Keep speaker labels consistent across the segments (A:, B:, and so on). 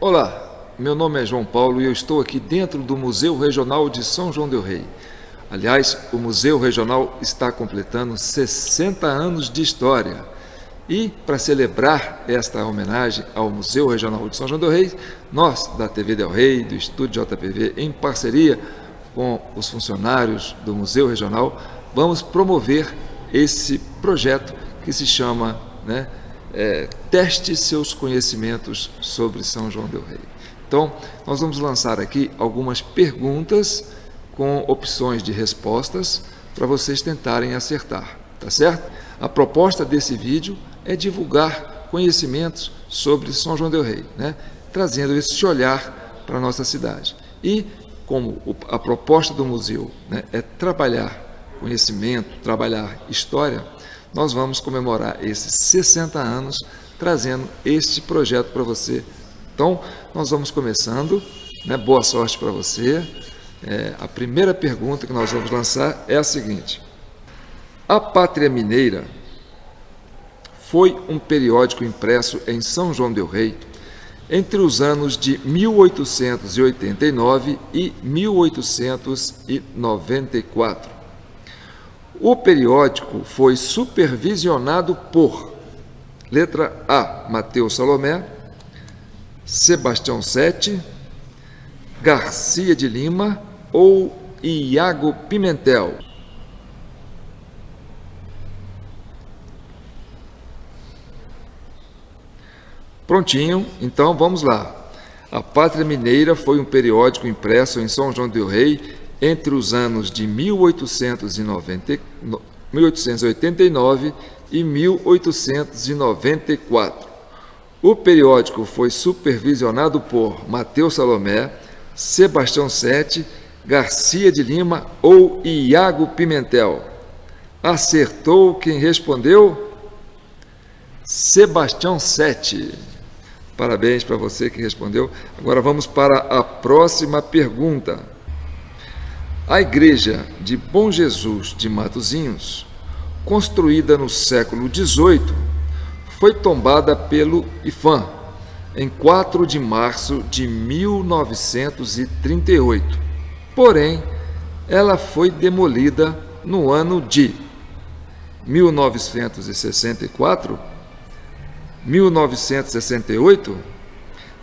A: Olá, meu nome é João Paulo e eu estou aqui dentro do Museu Regional de São João del Rei. Aliás, o Museu Regional está completando 60 anos de história. E, para celebrar esta homenagem ao Museu Regional de São João del Rei, nós, da TV Del Rey, do Estúdio JPV, em parceria com os funcionários do Museu Regional, vamos promover esse projeto que se chama, Teste seus conhecimentos sobre São João del Rei. Então, nós vamos lançar aqui algumas perguntas com opções de respostas para vocês tentarem acertar, tá certo? A proposta desse vídeo é divulgar conhecimentos sobre São João del Rei, trazendo esse olhar para a nossa cidade. E, como a proposta do museu é trabalhar conhecimento, trabalhar história, nós vamos comemorar esses 60 anos trazendo este projeto para você. Então, nós vamos começando, boa sorte para você. A primeira pergunta que nós vamos lançar é a seguinte: a Pátria Mineira foi um periódico impresso em São João del Rei entre os anos de 1889 e 1894. O periódico foi supervisionado por: letra A, Mateus Salomé, Sebastião Sete, Garcia de Lima ou Iago Pimentel. Prontinho, então vamos lá. A Pátria Mineira foi um periódico impresso em São João del Rei entre os anos de 1889 e 1894. O periódico foi supervisionado por Mateus Salomé, Sebastião Sete, Garcia de Lima ou Iago Pimentel. Acertou quem respondeu? Sebastião Sete. Parabéns para você que respondeu. Agora vamos para a próxima pergunta. A Igreja de Bom Jesus de Matosinhos, construída no século XVIII, foi tombada pelo IPHAN em 4 de março de 1938. Porém, ela foi demolida no ano de 1964, 1968,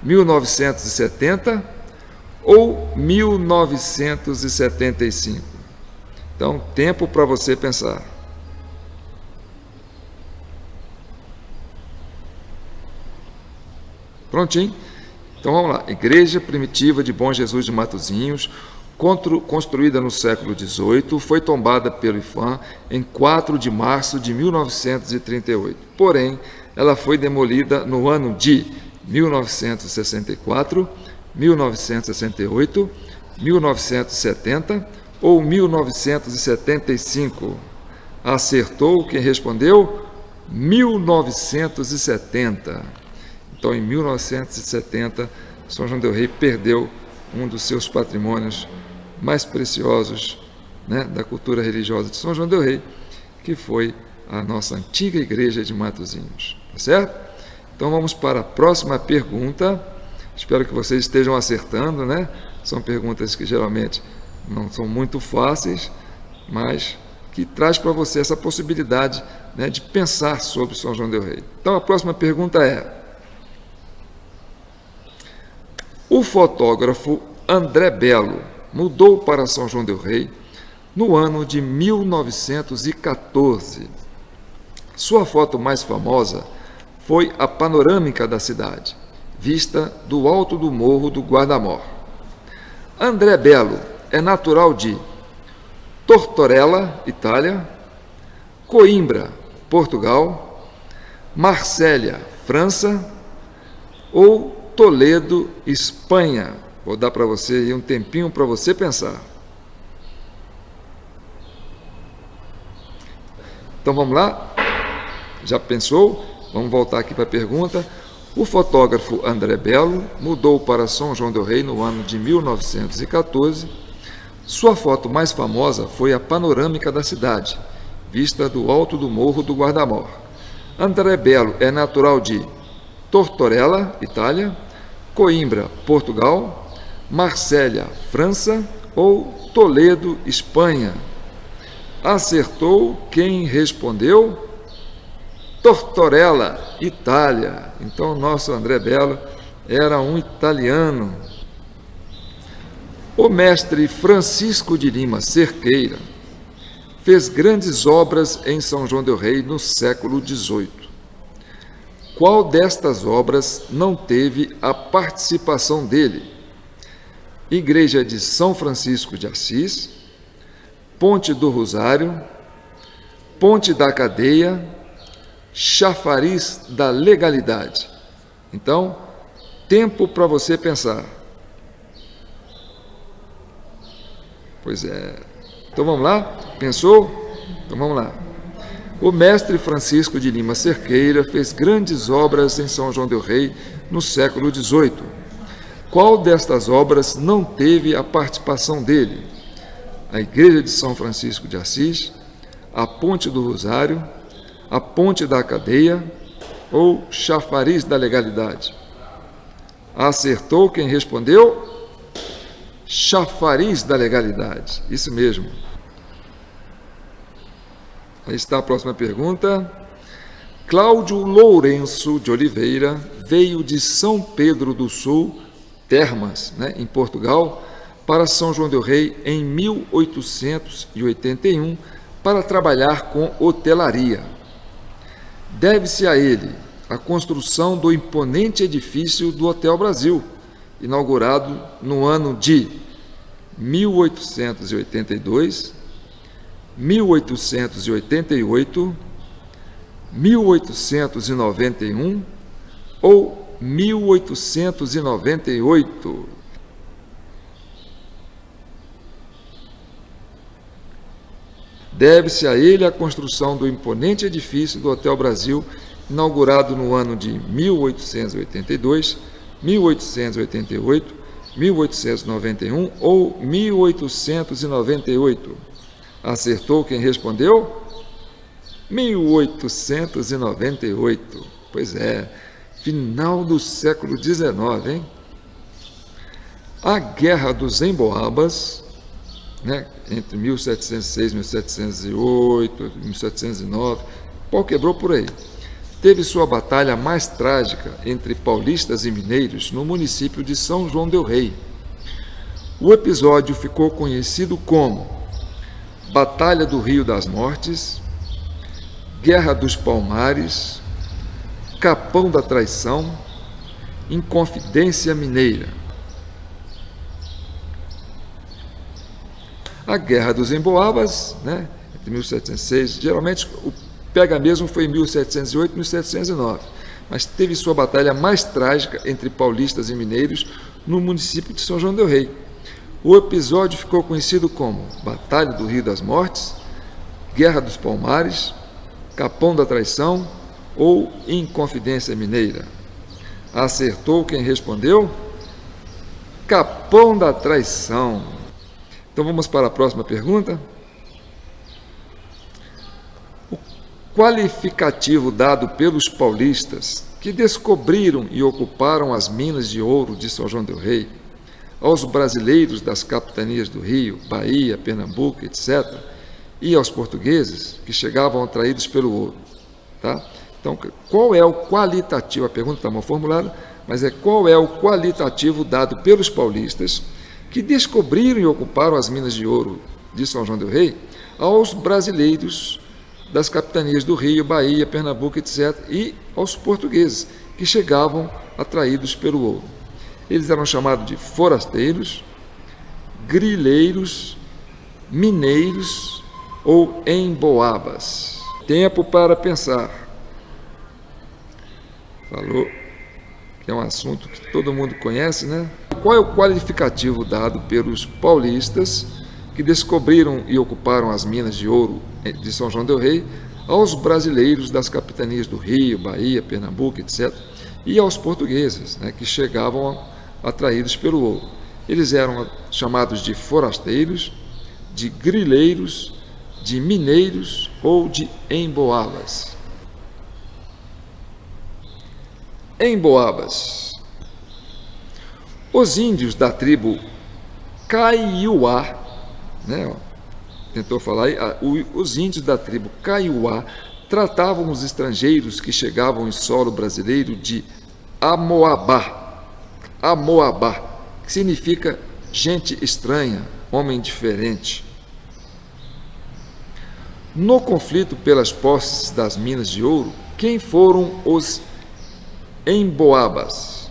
A: 1970 ou 1975. Então, tempo para você pensar. Prontinho? Então vamos lá. Igreja Primitiva de Bom Jesus de Matosinhos, construída no século XVIII, foi tombada pelo IPHAN em 4 de março de 1938. Porém, ela foi demolida no ano de 1964, 1968, 1970 ou 1975. Acertou quem respondeu? 1970. Então, em 1970, São João del Rei perdeu um dos seus patrimônios mais preciosos, da cultura religiosa de São João del Rei, que foi a nossa antiga igreja de Matosinhos. Tá certo? Então, vamos para a próxima pergunta. Espero que vocês estejam acertando, São perguntas que geralmente não são muito fáceis, mas que traz para você essa possibilidade, de pensar sobre São João del Rei. Então, a próxima pergunta é: o fotógrafo André Belo mudou para São João del Rei no ano de 1914. Sua foto mais famosa foi a panorâmica da cidade, vista do alto do Morro do Guarda-Mor. André Belo é natural de Tortorella, Itália, Coimbra, Portugal, Marsella, França ou Toledo, Espanha. Vou dar para você aí um tempinho para você pensar. Então vamos lá? Já pensou? Vamos voltar aqui para a pergunta. O fotógrafo André Belo mudou para São João del Rei no ano de 1914. Sua foto mais famosa foi a panorâmica da cidade, vista do alto do Morro do Guarda-Mor. André Belo é natural de Tortorella, Itália, Coimbra, Portugal, Marsella, França ou Toledo, Espanha? Acertou quem respondeu? Tortorella, Itália. Então, o nosso André Bello era um italiano. O mestre Francisco de Lima Cerqueira fez grandes obras em São João del Rei no século XVIII. Qual destas obras não teve a participação dele? Igreja de São Francisco de Assis, Ponte do Rosário, Ponte da Cadeia, Chafariz da Legalidade. Então, tempo para você pensar. Pois é. Então vamos lá? Pensou? Então vamos lá. O mestre Francisco de Lima Cerqueira fez grandes obras em São João del Rei no século XVIII. Qual destas obras não teve a participação dele? A Igreja de São Francisco de Assis, a Ponte do Rosário, a Ponte da Cadeia ou Chafariz da Legalidade? Acertou quem respondeu? Chafariz da Legalidade. Isso mesmo. Aí está a próxima pergunta. Cláudio Lourenço de Oliveira veio de São Pedro do Sul, Termas, em Portugal, para São João del Rei em 1881 para trabalhar com hotelaria. Deve-se a ele a construção do imponente edifício do Hotel Brasil, inaugurado no ano de 1882, 1888, 1891 ou 1898. Deve-se a ele a construção do imponente edifício do Hotel Brasil, inaugurado no ano de 1882, 1888, 1891 ou 1898. Acertou quem respondeu? 1898. Pois é, final do século XIX, hein? A Guerra dos Emboabas, entre 1706 e 1708, 1709, o pau quebrou por aí. Teve sua batalha mais trágica entre paulistas e mineiros no município de São João del Rei. O episódio ficou conhecido como Batalha do Rio das Mortes, Guerra dos Palmares, Capão da Traição, Inconfidência Mineira. A Guerra dos Emboabas, entre 1706, geralmente o pega mesmo foi em 1708 e 1709, mas teve sua batalha mais trágica entre paulistas e mineiros no município de São João del Rei. O episódio ficou conhecido como Batalha do Rio das Mortes, Guerra dos Palmares, Capão da Traição ou Inconfidência Mineira. Acertou quem respondeu? Capão da Traição. Então vamos para a próxima pergunta. O qualificativo dado pelos paulistas que descobriram e ocuparam as minas de ouro de São João del Rei aos brasileiros das capitanias do Rio, Bahia, Pernambuco, etc., e aos portugueses que chegavam atraídos pelo ouro. Tá? Então, qual é o qualitativo? A pergunta está mal formulada, mas qual é o qualitativo dado pelos paulistas que descobriram e ocuparam as minas de ouro de São João del Rei aos brasileiros das capitanias do Rio, Bahia, Pernambuco, etc., e aos portugueses que chegavam atraídos pelo ouro. Eles eram chamados de forasteiros, grileiros, mineiros ou emboabas. Tempo para pensar. Falou que é um assunto que todo mundo conhece, Qual é o qualificativo dado pelos paulistas que descobriram e ocuparam as minas de ouro de São João del Rei aos brasileiros das capitanias do Rio, Bahia, Pernambuco, etc., e aos portugueses, que chegavam atraídos pelo ouro? Eles eram chamados de forasteiros, de grileiros, de mineiros ou de emboabas. Emboabas. Os índios da tribo Kaiowá, né, ó, tentou falar aí, os índios da tribo Kaiowá tratavam os estrangeiros que chegavam em solo brasileiro de Amoabá, Amoabá, que significa gente estranha, homem diferente. No conflito pelas posses das minas de ouro, quem foram os Emboabas?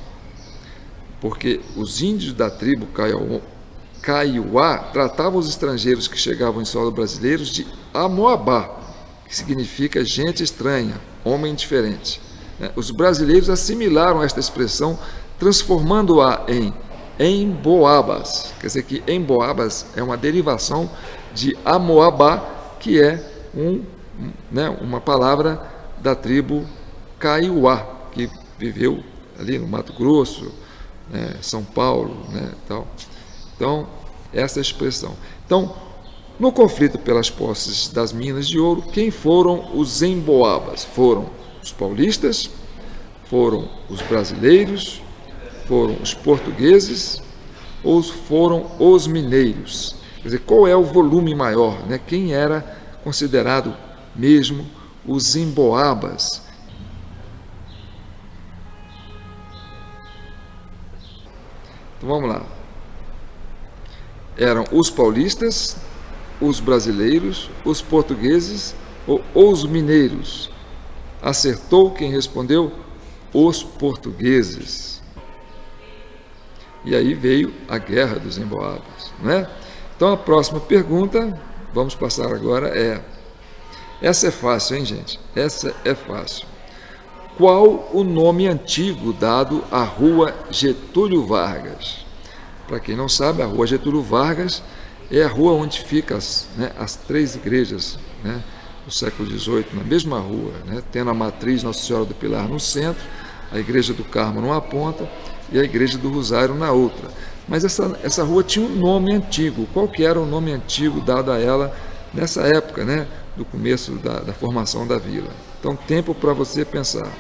A: Porque os índios da tribo Kaiowá tratavam os estrangeiros que chegavam em solo brasileiros de Amoabá, que significa gente estranha, homem diferente. Os brasileiros assimilaram esta expressão, transformando-a em Emboabas. Quer dizer que Emboabas é uma derivação de Amoabá, que é uma palavra da tribo Kaiowá, que viveu ali no Mato Grosso, São Paulo, tal. Então, essa expressão. Então, no conflito pelas posses das minas de ouro, quem foram os Emboabas? Foram os paulistas, foram os brasileiros, foram os portugueses ou foram os mineiros? Quer dizer, qual é o volume maior? Quem era considerado mesmo os Emboabas? Então vamos lá. Eram os paulistas, os brasileiros, os portugueses ou os mineiros? Acertou quem respondeu? Os portugueses. E aí veio a Guerra dos Emboabas, não é? Então a próxima pergunta, vamos passar agora, essa é fácil, hein, gente? Essa é fácil. Qual o nome antigo dado à Rua Getúlio Vargas? Para quem não sabe, a Rua Getúlio Vargas é a rua onde ficam as três igrejas, do século XVIII, na mesma rua, tendo a matriz Nossa Senhora do Pilar no centro, a Igreja do Carmo numa ponta e a Igreja do Rosário na outra. Mas essa rua tinha um nome antigo. Qual que era o nome antigo dado a ela nessa época, do começo da formação da vila? Então, tempo para você pensar.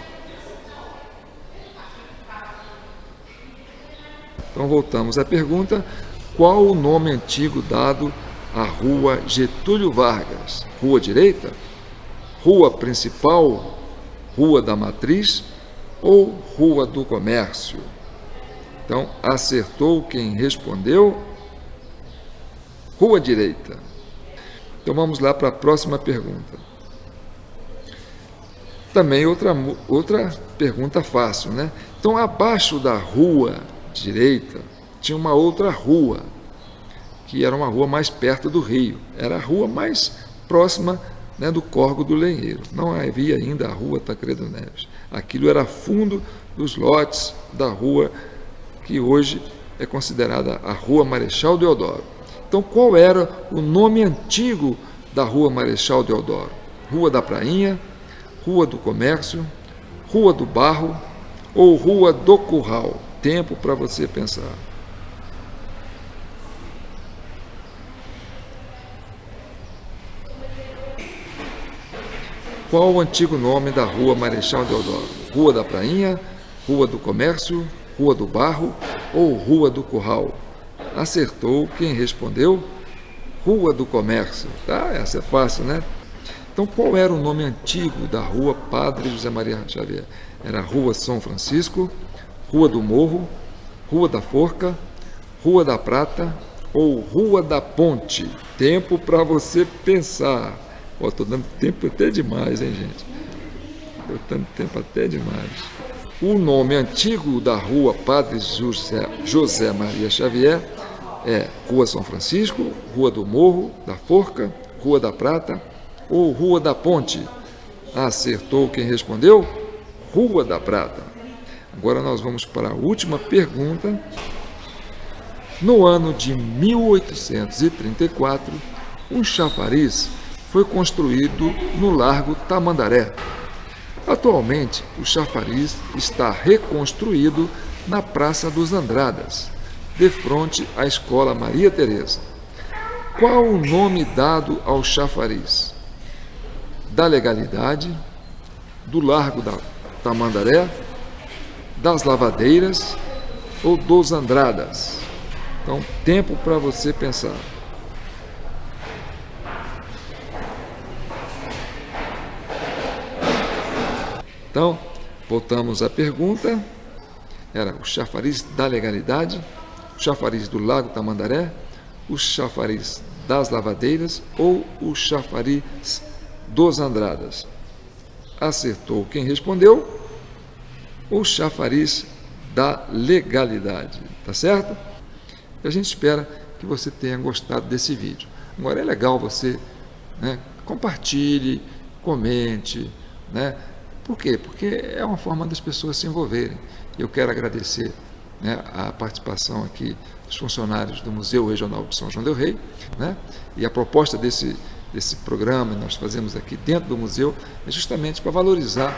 A: Então, voltamos à pergunta: qual o nome antigo dado à Rua Getúlio Vargas? Rua Direita? Rua Principal? Rua da Matriz? Ou Rua do Comércio? Então, acertou quem respondeu? Rua Direita. Então, vamos lá para a próxima pergunta. Também outra pergunta fácil, Então, abaixo da Rua Direita, tinha uma outra rua, que era uma rua mais perto do rio. Era a rua mais próxima do Córrego do Lenheiro. Não havia ainda a Rua Tancredo Neves. Aquilo era fundo dos lotes da rua que hoje é considerada a Rua Marechal Deodoro. Então, qual era o nome antigo da Rua Marechal Deodoro? Rua da Prainha, Rua do Comércio, Rua do Barro ou Rua do Curral? Tempo para você pensar. Qual o antigo nome da Rua Marechal Deodoro? Rua da Prainha, Rua do Comércio, Rua do Barro ou Rua do Curral? Acertou quem respondeu? Rua do Comércio. Essa é fácil, Então, qual era o nome antigo da Rua Padre José Maria Xavier? Era Rua São Francisco, Rua do Morro, Rua da Forca, Rua da Prata ou Rua da Ponte? Tempo para você pensar. Estou dando tempo até demais, hein, gente? Estou dando tempo até demais. O nome antigo da Rua Padre José Maria Xavier é Rua São Francisco, Rua do Morro, da Forca, Rua da Prata ou Rua da Ponte? Acertou quem respondeu? Rua da Prata. Agora nós vamos para a última pergunta. No ano de 1834, um chafariz foi construído no Largo Tamandaré. Atualmente, o chafariz está reconstruído na Praça dos Andradas, de frente à Escola Maria Teresa. Qual o nome dado ao chafariz? Da Legalidade, do Largo da Tamandaré, das Lavadeiras ou dos Andradas? Então, tempo para você pensar. Então, voltamos à pergunta. Era o chafariz da legalidade, o chafariz do Lago Tamandaré, o chafariz das lavadeiras ou o chafariz dos Andradas? Acertou quem respondeu, o chafariz da legalidade, tá certo? E a gente espera que você tenha gostado desse vídeo. Agora é legal você, né, compartilhe, comente, né? Por quê? Porque é uma forma das pessoas se envolverem. Eu quero agradecer, né, a participação aqui dos funcionários do Museu Regional de São João del Rei, né? E a proposta desse programa que nós fazemos aqui dentro do museu é justamente para valorizar,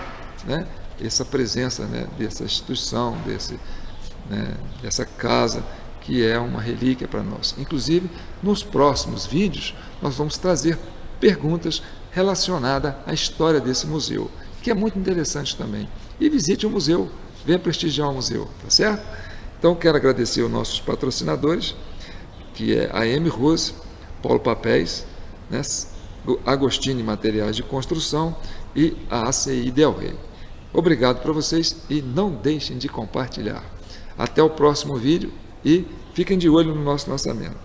A: né, essa presença, né, dessa instituição, dessa casa, que é uma relíquia para nós. Inclusive, nos próximos vídeos, nós vamos trazer perguntas relacionadas à história desse museu, que é muito interessante também. E visite o museu, venha prestigiar o museu, tá certo? Então, quero agradecer aos nossos patrocinadores, que é a M. Rose, Paulo Papéis, né, Agostini Materiais de Construção e a ACI Del Rey. Obrigado para vocês e não deixem de compartilhar. Até o próximo vídeo e fiquem de olho no nosso lançamento.